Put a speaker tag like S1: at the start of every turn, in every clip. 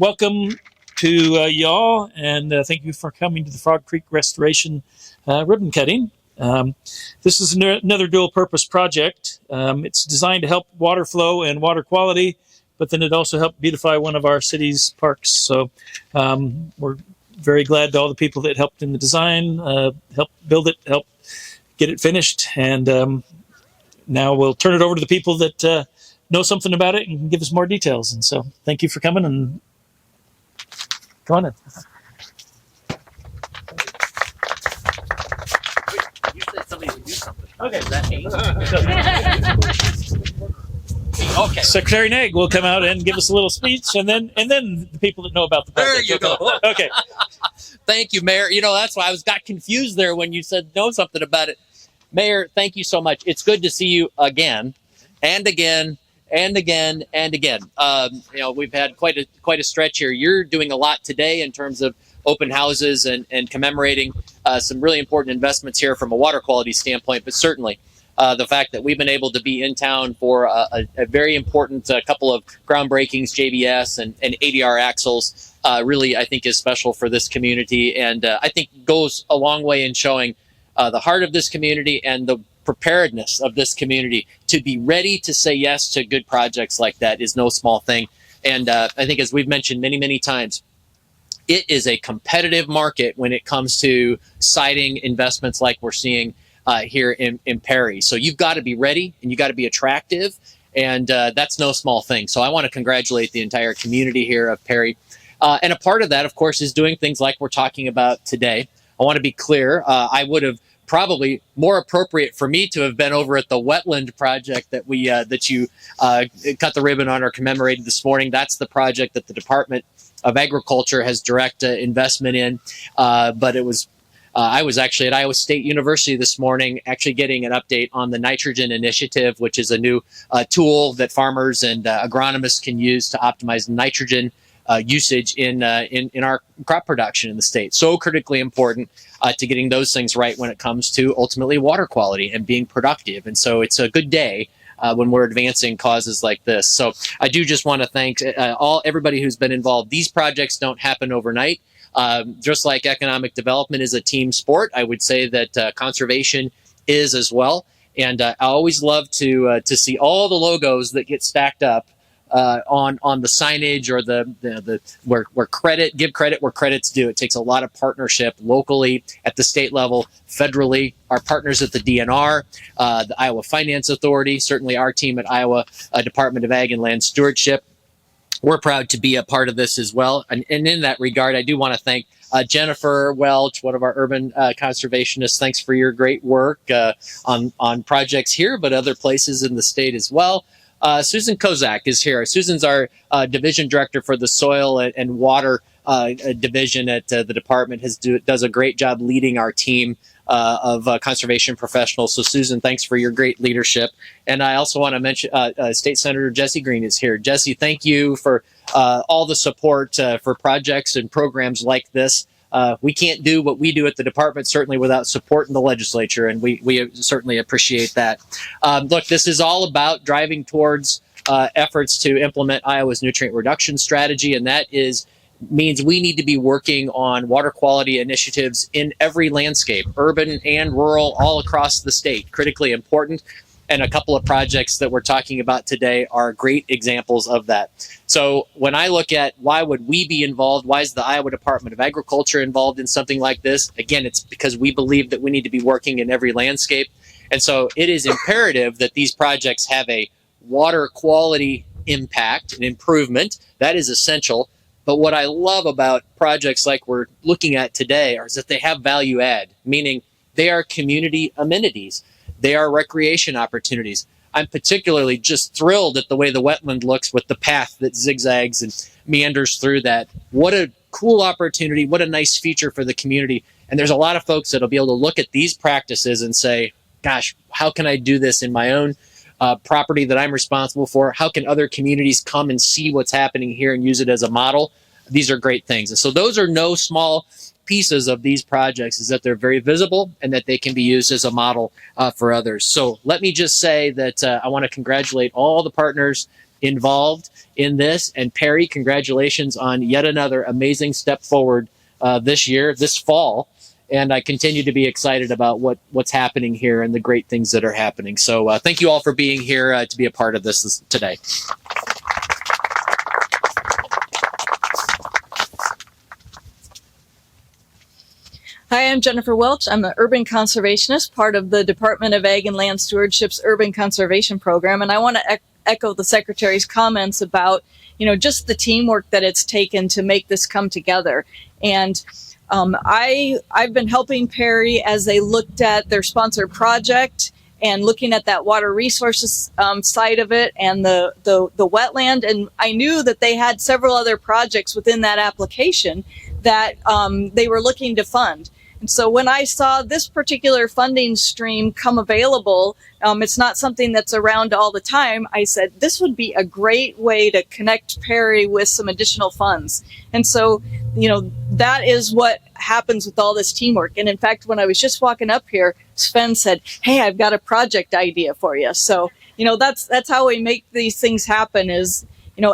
S1: welcome to y'all, and thank you for coming to the Frog Creek Restoration ribbon cutting. This is another dual-purpose project. It's designed to help water flow and water quality, but then it also helped beautify one of our city's parks. So we're very glad to all the people that helped in the design, helped build it, helped get it finished, and now we'll turn it over to the people that know something about it and can give us more details. And so thank you for coming, and go on in.
S2: You said somebody would do something.
S1: Okay.
S2: Is that me? Okay.
S1: Secretary Nag will come out and give us a little speech, and then the people that know about the project.
S2: There you go.
S1: Okay.
S2: Thank you, Mayor. That's why I got confused there when you said know something about it. Mayor, thank you so much. It's good to see you again and again and again and again. We've had quite a stretch here. You're doing a lot today in terms of open houses and commemorating some really important investments here from a water quality standpoint, but certainly the fact that we've been able to be in town for a very important couple of groundbreakings, JBS and ADR axles, really I think is special for this community, and I think goes a long way in showing the heart of this community and the preparedness of this community to be ready to say yes to good projects like that is no small thing. And I think, as we've mentioned many, many times, it is a competitive market when it comes to siting investments like we're seeing here in Perry. So you've got to be ready and you got to be attractive, and that's no small thing. So I want to congratulate the entire community here of Perry. And a part of that, of course, is doing things like we're talking about today. I want to be clear. I would have probably more appropriate for me to have been over at the wetland project that we that you cut the ribbon on or commemorated this morning. That's the project that the Department of Agriculture has direct investment in. But it was I was actually at Iowa State University this morning, actually getting an update on the nitrogen initiative, which is a new tool that farmers and agronomists can use to optimize nitrogen usage in our crop production in the state. So critically important to getting those things right when it comes to ultimately water quality and being productive. And so it's a good day when we're advancing causes like this. So I do just want to thank everybody who's been involved. These projects don't happen overnight. Just like economic development is a team sport, I would say that conservation is as well. And I always love to see all the logos that get stacked up on the signage or the where give credit where credit's due. It takes a lot of partnership locally, at the state level, federally. Our partners at the DNR, the Iowa Finance Authority, certainly our team at Iowa Department of Ag and Land Stewardship. We're proud to be a part of this as well. And in that regard, I do want to thank Jennifer Welch, one of our urban conservationists. Thanks for your great work on projects here, but other places in the state as well. Susan Kozak is here. Susan's our division director for the soil and water division at the department. Does a great job leading our team of conservation professionals. So Susan, thanks for your great leadership. And I also want to mention State Senator Jesse Green is here. Jesse, thank you for all the support for projects and programs like this. We can't do what we do at the department, certainly without support in the legislature, and we certainly appreciate that. Look, this is all about driving towards efforts to implement Iowa's nutrient reduction strategy, and that means we need to be working on water quality initiatives in every landscape, urban and rural, all across the state. Critically important. And a couple of projects that we're talking about today are great examples of that. So when I look at why would we be involved, why is the Iowa Department of Agriculture involved in something like this? Again, it's because we believe that we need to be working in every landscape. And so it is imperative that these projects have a water quality impact and improvement. That is essential. But what I love about projects like we're looking at today is that they have value add, meaning they are community amenities. They are recreation opportunities. I'm particularly just thrilled at the way the wetland looks with the path that zigzags and meanders through that. What a cool opportunity. What a nice feature for the community. And there's a lot of folks that'll be able to look at these practices and say, gosh, how can I do this in my own property that I'm responsible for? How can other communities come and see what's happening here and use it as a model? These are great things. And so those are no small pieces of these projects, is that they're very visible and that they can be used as a model for others. So let me just say that I want to congratulate all the partners involved in this. And Perry, congratulations on yet another amazing step forward this fall. And I continue to be excited about what's happening here and the great things that are happening. So thank you all for being here to be a part of this today.
S3: Hi, I'm Jennifer Welch. I'm an urban conservationist, part of the Department of Ag and Land Stewardship's Urban Conservation Program. And I want to echo the Secretary's comments about, just the teamwork that it's taken to make this come together. And I've been helping Perry as they looked at their sponsored project and looking at that water resources side of it and the wetland. And I knew that they had several other projects within that application that they were looking to fund. And so when I saw this particular funding stream come available, it's not something that's around all the time. I said, this would be a great way to connect Perry with some additional funds. And so, that is what happens with all this teamwork. And in fact, when I was just walking up here, Sven said, hey, I've got a project idea for you. So, that's how we make these things happen is,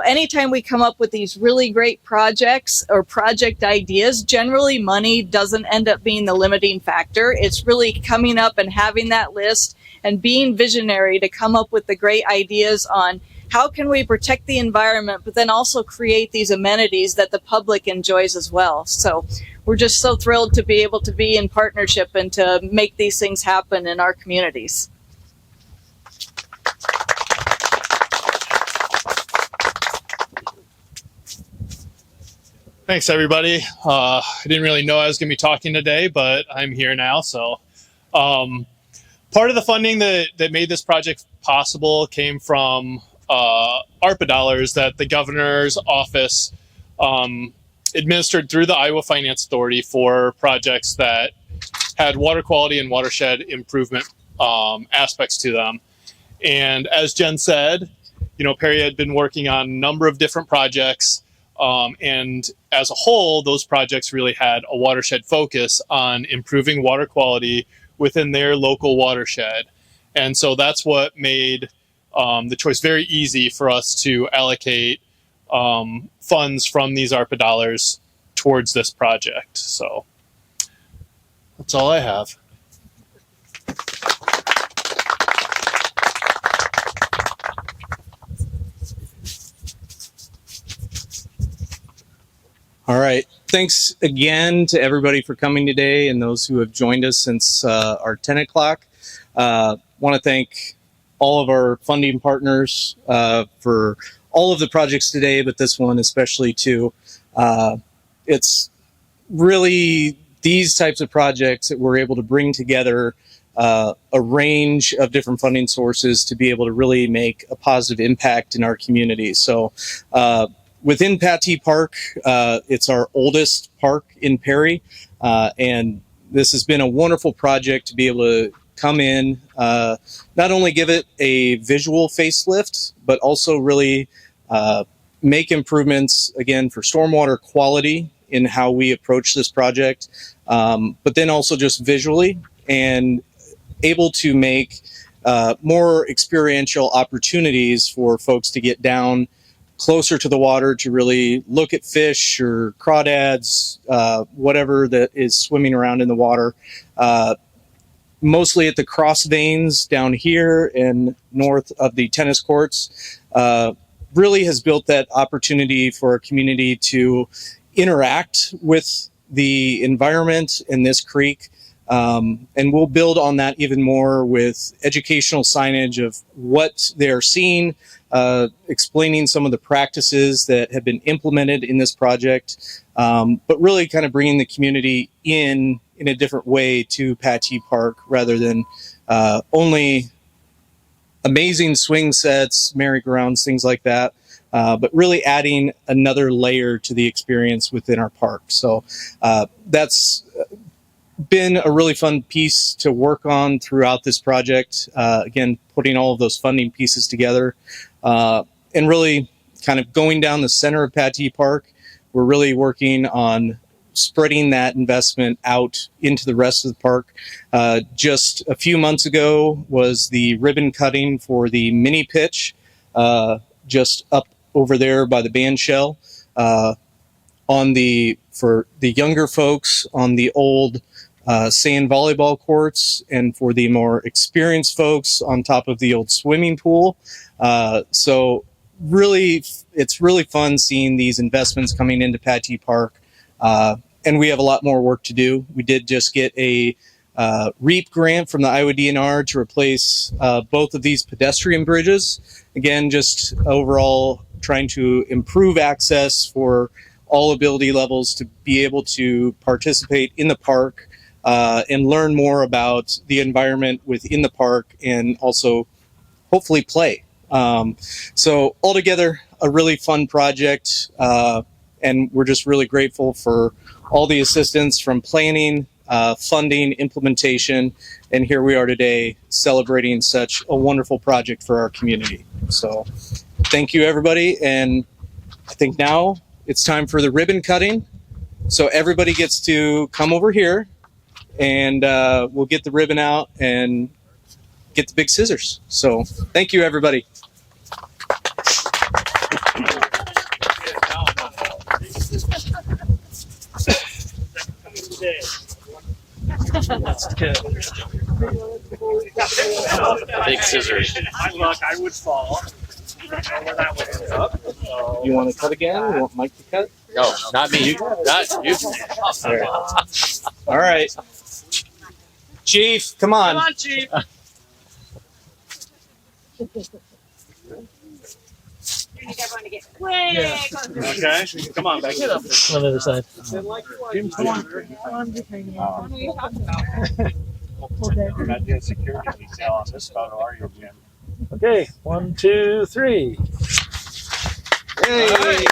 S3: anytime we come up with these really great projects or project ideas, generally money doesn't end up being the limiting factor. It's really coming up and having that list and being visionary to come up with the great ideas on how can we protect the environment, but then also create these amenities that the public enjoys as well. So we're just so thrilled to be able to be in partnership and to make these things happen in our communities.
S4: Thanks, everybody. I didn't really know I was going to be talking today, but I'm here now. So part of the funding that made this project possible came from ARPA dollars that the governor's office administered through the Iowa Finance Authority for projects that had water quality and watershed improvement aspects to them. And as Jen said, Perry had been working on a number of different projects. And as a whole, those projects really had a watershed focus on improving water quality within their local watershed. And so that's what made the choice very easy for us to allocate funds from these ARPA dollars towards this project. So that's all I have.
S5: All right. Thanks again to everybody for coming today and those who have joined us since our 10 o'clock. Want to thank all of our funding partners for all of the projects today, but this one especially too. It's really these types of projects that we're able to bring together a range of different funding sources to be able to really make a positive impact in our community. So within Pattee Park, it's our oldest park in Perry, and this has been a wonderful project to be able to come in, not only give it a visual facelift, but also really make improvements, again, for stormwater quality in how we approach this project, but then also just visually and able to make more experiential opportunities for folks to get down closer to the water to really look at fish or crawdads, whatever that is swimming around in the water. Mostly at the cross veins down here and north of the tennis courts, really has built that opportunity for our community to interact with the environment in this creek. And we'll build on that even more with educational signage of what they're seeing, explaining some of the practices that have been implemented in this project, but really kind of bringing the community in a different way to Pattee Park rather than only amazing swing sets, merry-go-rounds, things like that, but really adding another layer to the experience within our park. So that's been a really fun piece to work on throughout this project. Again, putting all of those funding pieces together and really kind of going down the center of Pattee Park. We're really working on spreading that investment out into the rest of the park. Just a few months ago was the ribbon cutting for the mini pitch just up over there by the band shell. For the younger folks on the old sand volleyball courts, and for the more experienced folks on top of the old swimming pool. So really, it's really fun seeing these investments coming into Pattee Park. And we have a lot more work to do. We did just get a REAP grant from the Iowa DNR to replace both of these pedestrian bridges. Again, just overall trying to improve access for all ability levels to be able to participate in the park and learn more about the environment within the park, and also hopefully play. So altogether, a really fun project, and we're just really grateful for all the assistance from planning, funding, implementation, and here we are today celebrating such a wonderful project for our community. So thank you, everybody, and I think now it's time for the ribbon cutting. So everybody gets to come over here, and we'll get the ribbon out and get the big scissors. So thank you, everybody.
S1: That's good.
S2: Big scissors.
S6: My luck, I would fall. I don't know where that one is up. So.
S5: You want to cut again? You want Mike to cut?
S2: No, not me. Not you.
S5: All right. Chief, come on.
S6: Come on, Chief.
S7: You need everyone to get way closer.
S6: Okay, come on, back here.
S1: On the other side.
S6: You're not doing security detail on this photo, are you, Jim?
S1: Okay, 1, 2, 3.
S5: Hey.